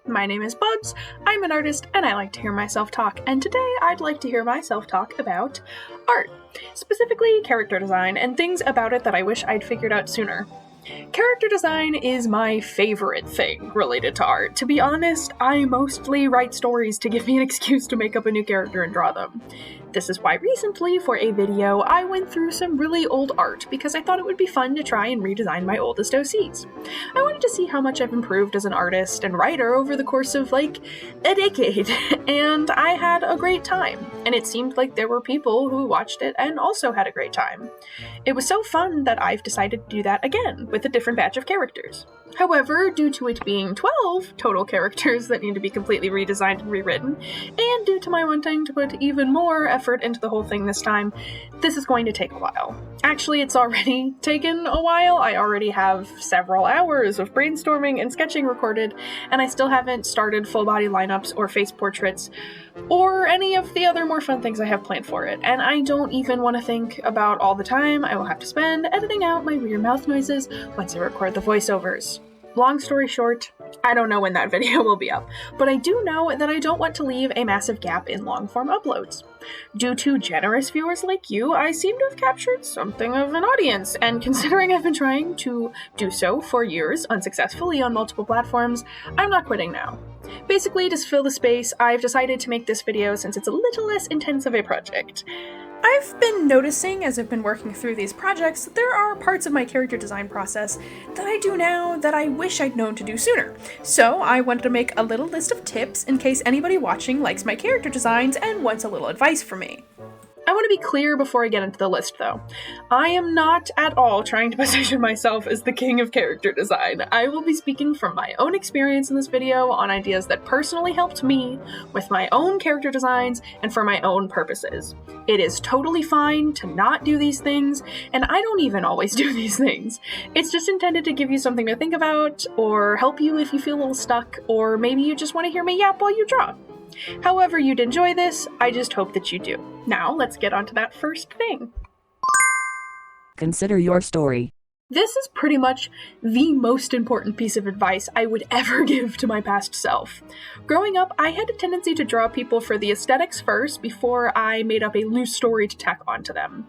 My name is Bugs, I'm an artist, and I like to hear myself talk, and today I'd like to hear myself talk about art, specifically character design, and things about it that I wish I'd figured out sooner. Character design is my favorite thing related to art. To be honest, I mostly write stories to give me an excuse to make up a new character and draw them. This is why recently, for a video, I went through some really old art because I thought it would be fun to try and redesign my oldest OCs. I wanted to see how much I've improved as an artist and writer over the course of, a decade, and I had a great time, and it seemed like there were people who watched it and also had a great time. It was so fun that I've decided to do that again, with a different batch of characters. However, due to it being 12 total characters that need to be completely redesigned and rewritten, and due to my wanting to put even more effort into the whole thing this time, this is going to take a while. Actually, it's already taken a while. I already have several hours of brainstorming and sketching recorded, and I still haven't started full body lineups or face portraits, or any of the other more fun things I have planned for it, and I don't even want to think about all the time I will have to spend editing out my weird mouth noises once I record the voiceovers. Long story short, I don't know when that video will be up, but I do know that I don't want to leave a massive gap in long-form uploads. Due to generous viewers like you, I seem to have captured something of an audience, and considering I've been trying to do so for years unsuccessfully on multiple platforms, I'm not quitting now. Basically, to fill the space, I've decided to make this video since it's a little less intense of a project. I've been noticing as I've been working through these projects that there are parts of my character design process that I do now that I wish I'd known to do sooner. So I wanted to make a little list of tips in case anybody watching likes my character designs and wants a little advice from me. I want to be clear before I get into the list, though. I am not at all trying to position myself as the king of character design. I will be speaking from my own experience in this video on ideas that personally helped me with my own character designs and for my own purposes. It is totally fine to not do these things, and I don't even always do these things. It's just intended to give you something to think about, or help you if you feel a little stuck, or maybe you just want to hear me yap while you draw. However you'd enjoy this, I just hope that you do. Now, let's get on to that first thing. Consider your story. This is pretty much the most important piece of advice I would ever give to my past self. Growing up, I had a tendency to draw people for the aesthetics first before I made up a loose story to tack onto them.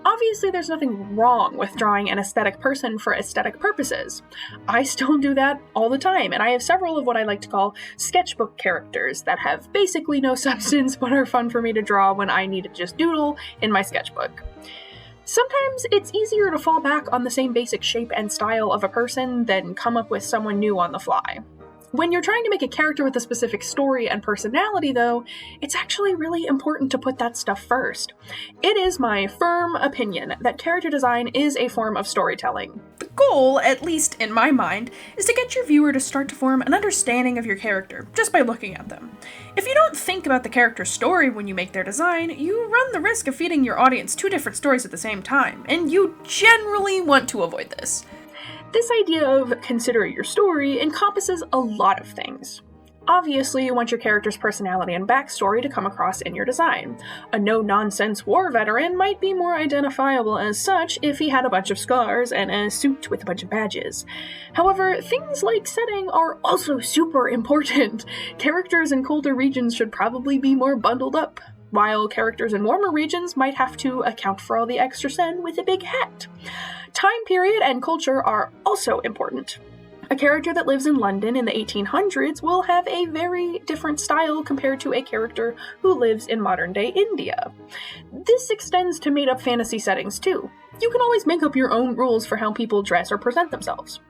Obviously, there's nothing wrong with drawing an aesthetic person for aesthetic purposes. I still do that all the time, and I have several of what I like to call sketchbook characters that have basically no substance but are fun for me to draw when I need to just doodle in my sketchbook. Sometimes it's easier to fall back on the same basic shape and style of a person than come up with someone new on the fly. When you're trying to make a character with a specific story and personality, though, it's actually really important to put that stuff first. It is my firm opinion that character design is a form of storytelling. The goal, at least in my mind, is to get your viewer to start to form an understanding of your character just by looking at them. If you don't think about the character's story when you make their design, you run the risk of feeding your audience two different stories at the same time, and you generally want to avoid this. This idea of consider your story encompasses a lot of things. Obviously, you want your character's personality and backstory to come across in your design. A no-nonsense war veteran might be more identifiable as such if he had a bunch of scars and a suit with a bunch of badges. However, things like setting are also super important. Characters in colder regions should probably be more bundled up, while characters in warmer regions might have to account for all the extra sun with a big hat. Time period and culture are also important. A character that lives in London in the 1800s will have a very different style compared to a character who lives in modern-day India. This extends to made-up fantasy settings too. You can always make up your own rules for how people dress or present themselves.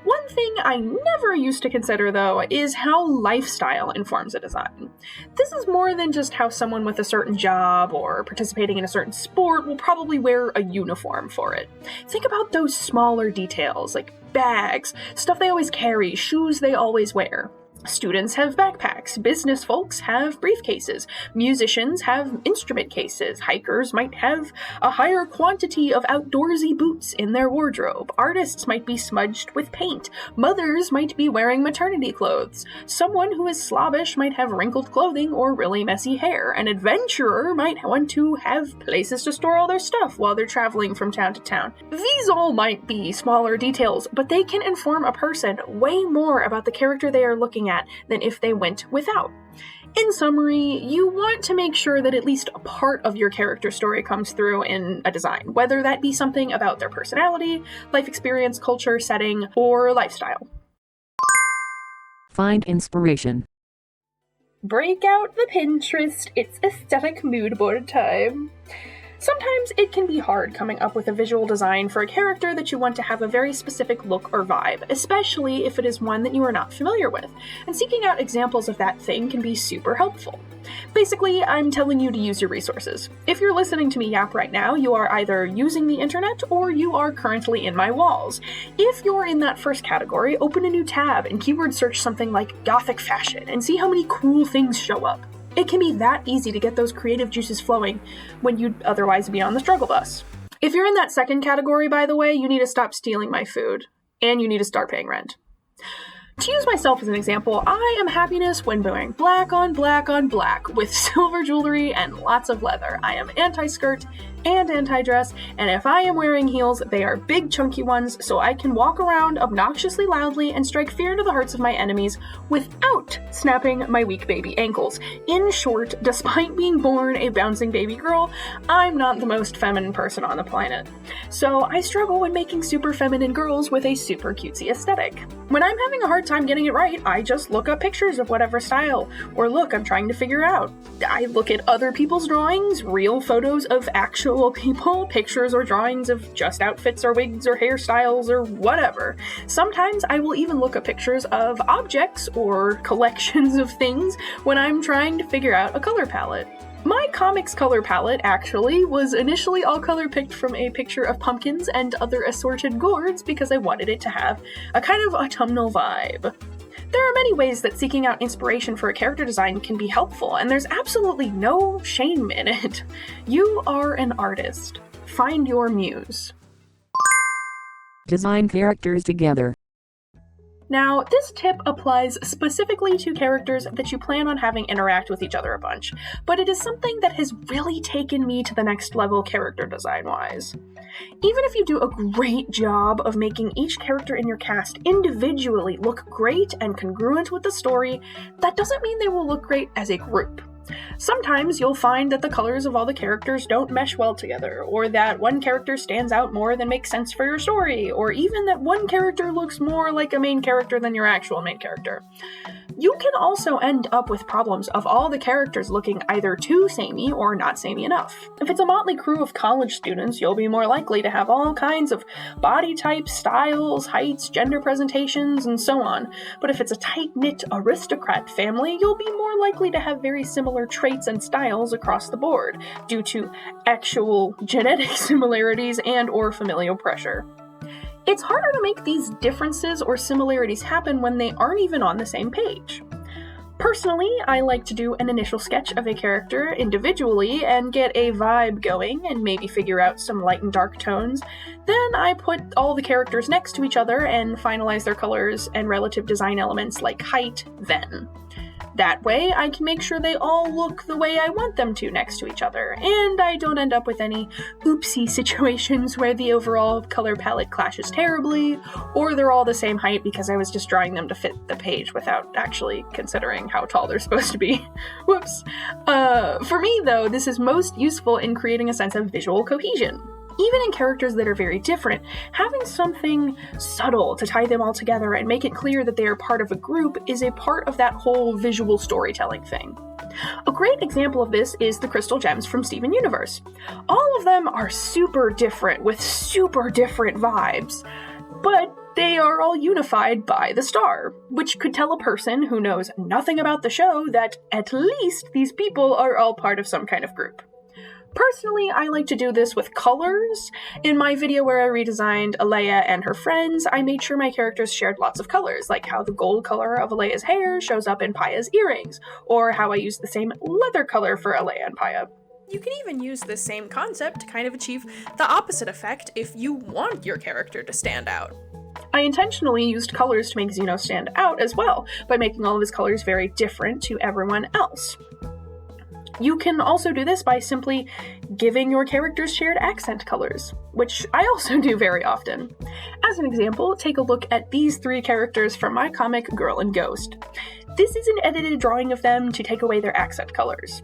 One thing I never used to consider, though, is how lifestyle informs a design. This is more than just how someone with a certain job or participating in a certain sport will probably wear a uniform for it. Think about those smaller details, like bags, stuff they always carry, shoes they always wear. Students have backpacks, business folks have briefcases, musicians have instrument cases, hikers might have a higher quantity of outdoorsy boots in their wardrobe, artists might be smudged with paint, mothers might be wearing maternity clothes, someone who is slobbish might have wrinkled clothing or really messy hair, an adventurer might want to have places to store all their stuff while they're traveling from town to town. These all might be smaller details, but they can inform a person way more about the character they are looking at than if they went without. In summary, you want to make sure that at least a part of your character story comes through in a design, whether that be something about their personality, life experience, culture, setting, or lifestyle. Find inspiration. Break out the Pinterest, it's aesthetic mood board time. Sometimes it can be hard coming up with a visual design for a character that you want to have a very specific look or vibe, especially if it is one that you are not familiar with, and seeking out examples of that thing can be super helpful. Basically, I'm telling you to use your resources. If you're listening to me yap right now, you are either using the internet or you are currently in my walls. If you're in that first category, open a new tab and keyword search something like Gothic fashion and see how many cool things show up. It can be that easy to get those creative juices flowing when you'd otherwise be on the struggle bus. If you're in that second category, by the way, you need to stop stealing my food, and you need to start paying rent. To use myself as an example, I am happiness when wearing black on black on black with silver jewelry and lots of leather. I am anti-skirt and anti-dress, and if I am wearing heels, they are big chunky ones so I can walk around obnoxiously loudly and strike fear into the hearts of my enemies without snapping my weak baby ankles. In short, despite being born a bouncing baby girl, I'm not the most feminine person on the planet. So I struggle when making super feminine girls with a super cutesy aesthetic. When I'm having a hard time getting it right, I just look up pictures of whatever style or look I'm trying to figure out. I look at other people's drawings, real photos of actual people, pictures or drawings of just outfits or wigs or hairstyles or whatever. Sometimes I will even look at pictures of objects or collections of things when I'm trying to figure out a color palette. My comics color palette, actually, was initially all color picked from a picture of pumpkins and other assorted gourds because I wanted it to have a kind of autumnal vibe. There are many ways that seeking out inspiration for a character design can be helpful, and there's absolutely no shame in it. You are an artist. Find your muse. Design characters together. Now, this tip applies specifically to characters that you plan on having interact with each other a bunch, but it is something that has really taken me to the next level character design-wise. Even if you do a great job of making each character in your cast individually look great and congruent with the story, that doesn't mean they will look great as a group. Sometimes you'll find that the colors of all the characters don't mesh well together, or that one character stands out more than makes sense for your story, or even that one character looks more like a main character than your actual main character. You can also end up with problems of all the characters looking either too samey or not samey enough. If it's a motley crew of college students, you'll be more likely to have all kinds of body types, styles, heights, gender presentations, and so on. But if it's a tight-knit aristocrat family, you'll be more likely to have very similar traits and styles across the board, due to actual genetic similarities and or familial pressure. It's harder to make these differences or similarities happen when they aren't even on the same page. Personally, I like to do an initial sketch of a character individually and get a vibe going and maybe figure out some light and dark tones. Then I put all the characters next to each other and finalize their colors and relative design elements like height then. That way, I can make sure they all look the way I want them to next to each other, and I don't end up with any oopsie situations where the overall color palette clashes terribly, or they're all the same height because I was just drawing them to fit the page without actually considering how tall they're supposed to be. Whoops. For me, though, this is most useful in creating a sense of visual cohesion. Even in characters that are very different, having something subtle to tie them all together and make it clear that they are part of a group is a part of that whole visual storytelling thing. A great example of this is the crystal gems from Steven Universe. All of them are super different with super different vibes, but they are all unified by the star, which could tell a person who knows nothing about the show that at least these people are all part of some kind of group. Personally, I like to do this with colors. In my video where I redesigned Alea and her friends, I made sure my characters shared lots of colors, like how the gold color of Alea's hair shows up in Paya's earrings, or how I used the same leather color for Alea and Paya. You can even use this same concept to kind of achieve the opposite effect if you want your character to stand out. I intentionally used colors to make Xeno stand out as well, by making all of his colors very different to everyone else. You can also do this by simply giving your characters shared accent colors, which I also do very often. As an example, take a look at these 3 characters from my comic Girl and Ghost. This is an edited drawing of them to take away their accent colors.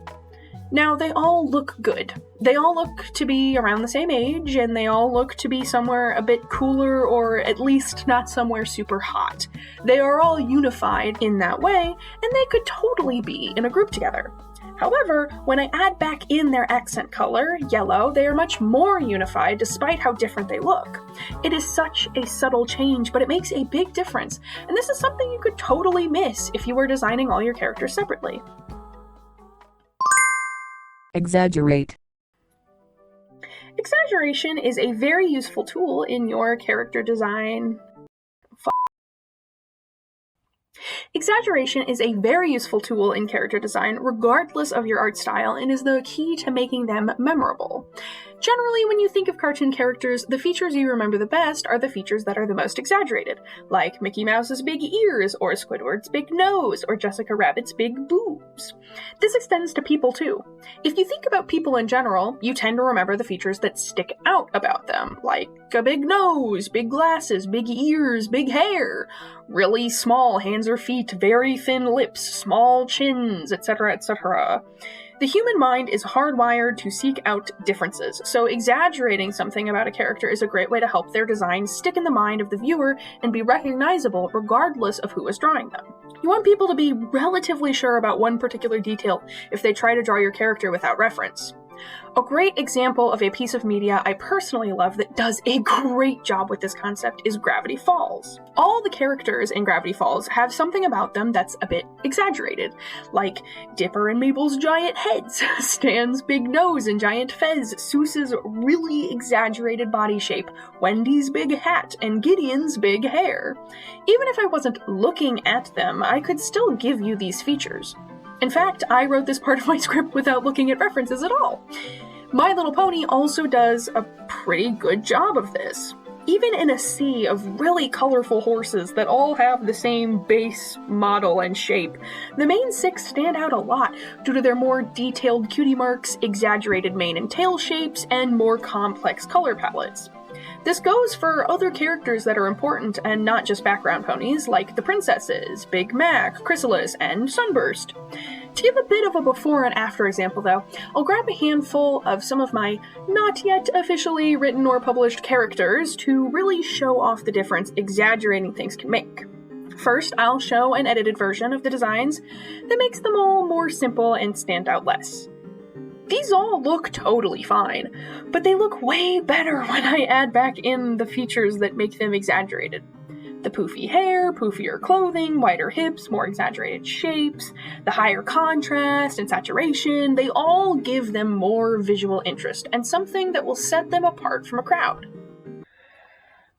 Now, they all look good. They all look to be around the same age, and they all look to be somewhere a bit cooler, or at least not somewhere super hot. They are all unified in that way, and they could totally be in a group together. However, when I add back in their accent color, yellow, they are much more unified despite how different they look. It is such a subtle change, but it makes a big difference, and this is something you could totally miss if you were designing all your characters separately. Exaggerate. Exaggeration is a very useful tool in your character design. Exaggeration is a very useful tool in character design, regardless of your art style, and is the key to making them memorable. Generally, when you think of cartoon characters, the features you remember the best are the features that are the most exaggerated, like Mickey Mouse's big ears, or Squidward's big nose, or Jessica Rabbit's big boobs. This extends to people too. If you think about people in general, you tend to remember the features that stick out about them, like a big nose, big glasses, big ears, big hair, really small hands or feet, very thin lips, small chins, etc., etc. The human mind is hardwired to seek out differences, so exaggerating something about a character is a great way to help their design stick in the mind of the viewer and be recognizable regardless of who is drawing them. You want people to be relatively sure about one particular detail if they try to draw your character without reference. A great example of a piece of media I personally love that does a great job with this concept is Gravity Falls. All the characters in Gravity Falls have something about them that's a bit exaggerated, like Dipper and Mabel's giant heads, Stan's big nose and giant fez, Seuss's really exaggerated body shape, Wendy's big hat, and Gideon's big hair. Even if I wasn't looking at them, I could still give you these features. In fact, I wrote this part of my script without looking at references at all. My Little Pony also does a pretty good job of this. Even in a sea of really colorful horses that all have the same base model and shape, the main 6 stand out a lot due to their more detailed cutie marks, exaggerated mane and tail shapes, and more complex color palettes. This goes for other characters that are important and not just background ponies, like the princesses, Big Mac, Chrysalis, and Sunburst. To give a bit of a before and after example though, I'll grab a handful of some of my not yet officially written or published characters to really show off the difference exaggerating things can make. First, I'll show an edited version of the designs that makes them all more simple and stand out less. These all look totally fine, but they look way better when I add back in the features that make them exaggerated. The poofy hair, poofier clothing, wider hips, more exaggerated shapes, the higher contrast and saturation, they all give them more visual interest and something that will set them apart from a crowd.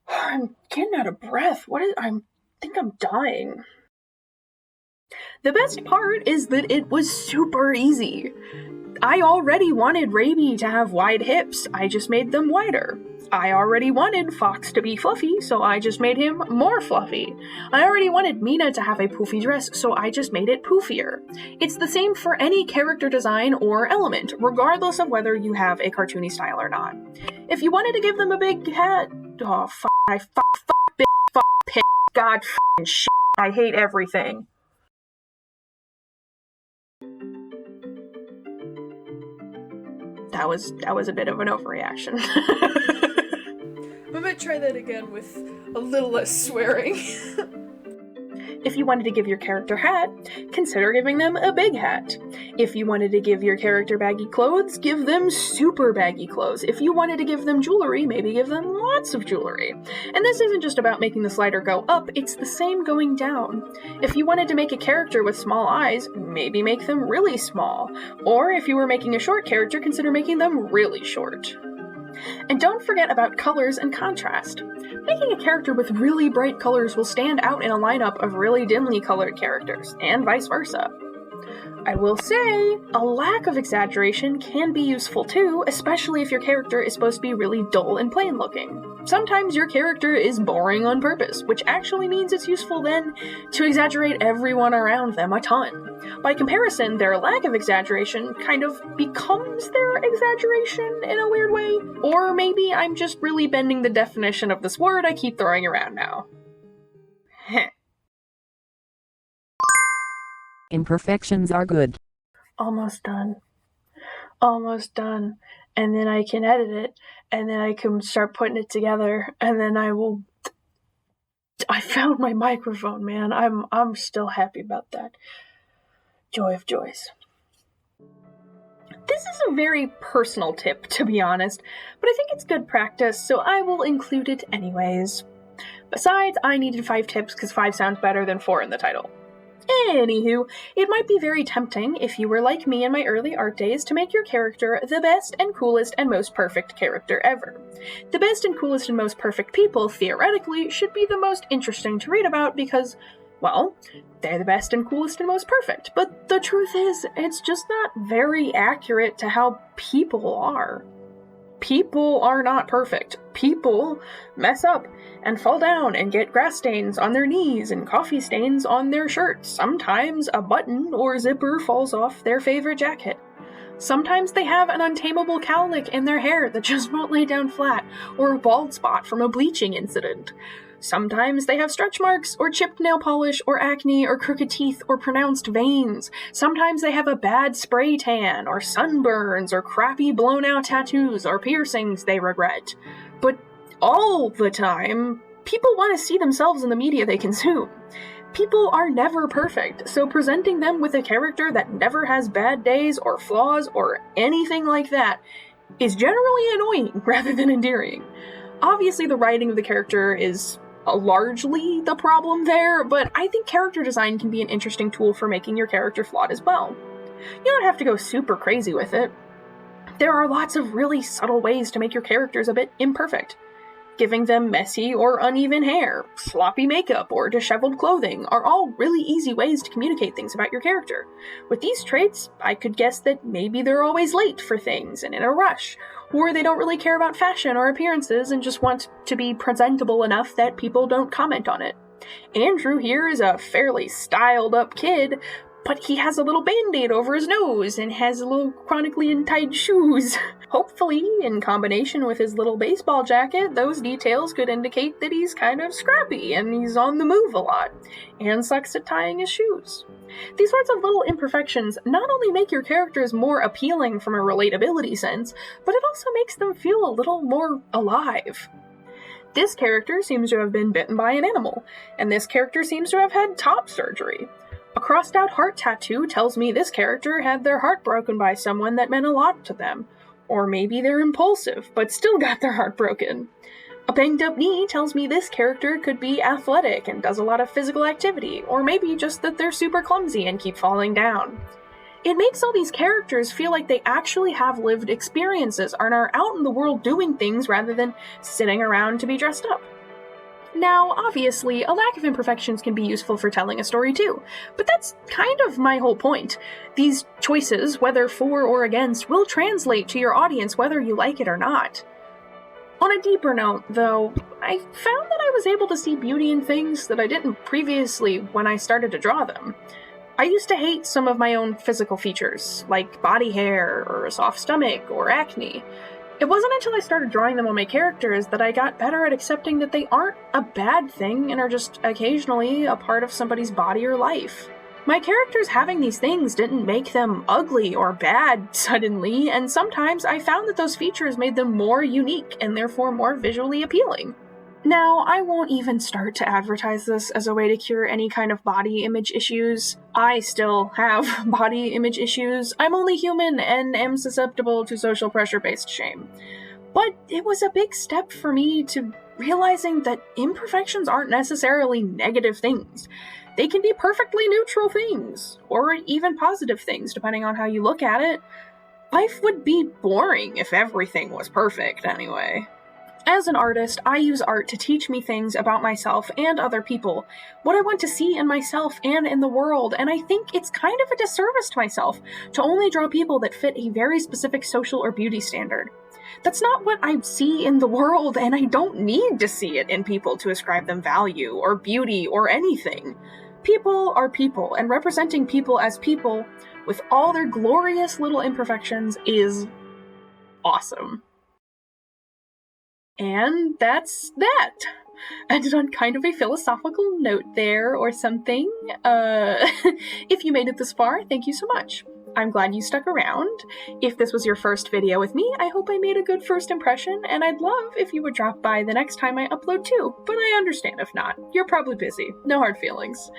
I'm getting out of breath. I think I'm dying. The best part is that it was super easy. I already wanted Raby to have wide hips, I just made them wider. I already wanted Fox to be fluffy, so I just made him more fluffy. I already wanted Mina to have a poofy dress, so I just made it poofier. It's the same for any character design or element, regardless of whether you have a cartoony style or not. If you wanted to give them a big hat... Oh, big, pick, god, shit, I hate everything. That was a bit of an overreaction. I'm gonna try that again with a little less swearing. If you wanted to give your character a hat, consider giving them a big hat. If you wanted to give your character baggy clothes, give them super baggy clothes. If you wanted to give them jewelry, maybe give them lots of jewelry. And this isn't just about making the slider go up, it's the same going down. If you wanted to make a character with small eyes, maybe make them really small. Or if you were making a short character, consider making them really short. And don't forget about colors and contrast. Making a character with really bright colors will stand out in a lineup of really dimly colored characters, and vice versa. I will say, a lack of exaggeration can be useful too, especially if your character is supposed to be really dull and plain looking. Sometimes your character is boring on purpose, which actually means it's useful then to exaggerate everyone around them a ton. By comparison, their lack of exaggeration kind of becomes their exaggeration in a weird way. Or maybe I'm just really bending the definition of this word I keep throwing around now. Heh. Imperfections are good. Almost done. Almost done. And then I can edit it, and then I can start putting it together, and then I found my microphone, man. I'm still happy about that. Joy of joys. This is a very personal tip, to be honest, but I think it's good practice, so I will include it anyways. Besides, I needed 5 tips because 5 sounds better than 4 in the title. Anywho, it might be very tempting, if you were like me in my early art days, to make your character the best and coolest and most perfect character ever. The best and coolest and most perfect people, theoretically, should be the most interesting to read about because, well, they're the best and coolest and most perfect. But the truth is, it's just not very accurate to how people are. People are not perfect. People mess up and fall down and get grass stains on their knees and coffee stains on their shirts. Sometimes a button or zipper falls off their favorite jacket. Sometimes they have an untamable cowlick in their hair that just won't lay down flat, or a bald spot from a bleaching incident. Sometimes they have stretch marks, or chipped nail polish, or acne, or crooked teeth, or pronounced veins. Sometimes they have a bad spray tan, or sunburns, or crappy blown-out tattoos, or piercings they regret. But all the time, people want to see themselves in the media they consume. People are never perfect, so presenting them with a character that never has bad days, or flaws, or anything like that is generally annoying rather than endearing. Obviously, the writing of the character is largely the problem there, but I think character design can be an interesting tool for making your character flawed as well. You don't have to go super crazy with it. There are lots of really subtle ways to make your characters a bit imperfect. Giving them messy or uneven hair, sloppy makeup, or disheveled clothing are all really easy ways to communicate things about your character. With these traits, I could guess that maybe they're always late for things and in a rush, or they don't really care about fashion or appearances and just want to be presentable enough that people don't comment on it. Andrew here is a fairly styled up kid, but he has a little band-aid over his nose and has a little chronically untied shoes. Hopefully, in combination with his little baseball jacket, those details could indicate that he's kind of scrappy and he's on the move a lot, and sucks at tying his shoes. These sorts of little imperfections not only make your characters more appealing from a relatability sense, but it also makes them feel a little more alive. This character seems to have been bitten by an animal, and this character seems to have had top surgery. A crossed-out heart tattoo tells me this character had their heart broken by someone that meant a lot to them. Or maybe they're impulsive, but still got their heart broken. A banged-up knee tells me this character could be athletic and does a lot of physical activity, or maybe just that they're super clumsy and keep falling down. It makes all these characters feel like they actually have lived experiences and are out in the world doing things rather than sitting around to be dressed up. Now, obviously, a lack of imperfections can be useful for telling a story too, but that's kind of my whole point. These choices, whether for or against, will translate to your audience whether you like it or not. On a deeper note, though, I found that I was able to see beauty in things that I didn't previously when I started to draw them. I used to hate some of my own physical features, like body hair, or a soft stomach, or acne. It wasn't until I started drawing them on my characters that I got better at accepting that they aren't a bad thing and are just occasionally a part of somebody's body or life. My characters having these things didn't make them ugly or bad suddenly, and sometimes I found that those features made them more unique and therefore more visually appealing. Now, I won't even start to advertise this as a way to cure any kind of body image issues. I still have body image issues. I'm only human and am susceptible to social pressure-based shame. But it was a big step for me to realizing that imperfections aren't necessarily negative things. They can be perfectly neutral things, or even positive things, depending on how you look at it. Life would be boring if everything was perfect, anyway. As an artist, I use art to teach me things about myself and other people, what I want to see in myself and in the world, and I think it's kind of a disservice to myself to only draw people that fit a very specific social or beauty standard. That's not what I see in the world, and I don't need to see it in people to ascribe them value or beauty or anything. People are people, and representing people as people with all their glorious little imperfections is awesome. And that's that. Ended on kind of a philosophical note there or something. If you made it this far, thank you so much. I'm glad you stuck around. If this was your first video with me, I hope I made a good first impression, and I'd love if you would drop by the next time I upload too, but I understand if not. You're probably busy. No hard feelings.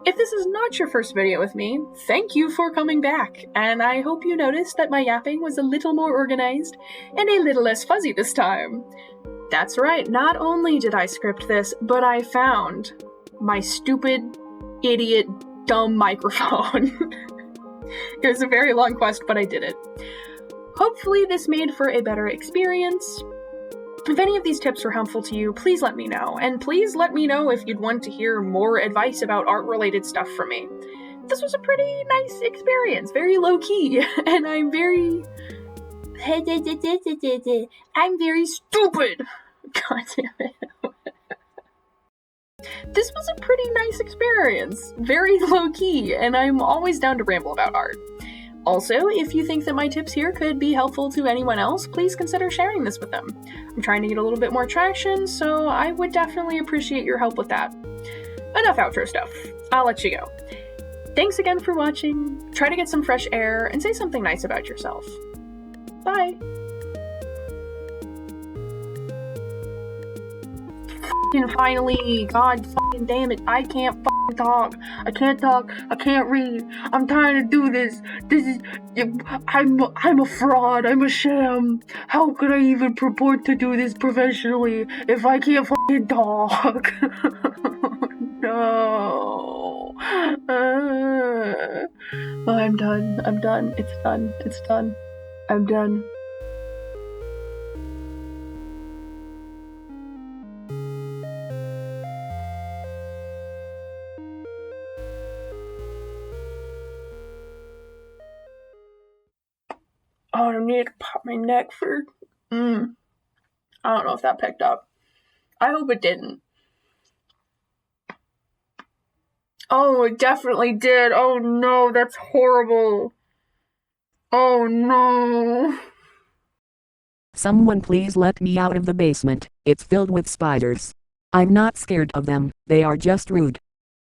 If this is not your first video with me, thank you for coming back, and I hope you noticed that my yapping was a little more organized and a little less fuzzy this time. That's right, not only did I script this, but I found my stupid, idiot, dumb microphone. It was a very long quest, but I did it. Hopefully this made for a better experience. If any of these tips were helpful to you, please let me know, and please let me know if you'd want to hear more advice about art-related stuff from me. This was a pretty nice experience, very low-key, and I'm very stupid. God damn it. This was a pretty nice experience, very low-key, and I'm always down to ramble about art. Also, if you think that my tips here could be helpful to anyone else, please consider sharing this with them. I'm trying to get a little bit more traction, so I would definitely appreciate your help with that. Enough outro stuff. I'll let you go. Thanks again for watching. Try to get some fresh air and say something nice about yourself. Bye. Finally, God fucking damn it, I can't fucking talk. I can't read. I'm trying to do this. I'm a fraud. I'm a sham. How could I even purport to do this professionally if I can't fucking talk? No. I'm done. It's done. I'm done. Oh, I need to pop my neck for... I don't know if that picked up. I hope it didn't. Oh, it definitely did. Oh no, that's horrible. Oh no. Someone please let me out of the basement. It's filled with spiders. I'm not scared of them, they are just rude.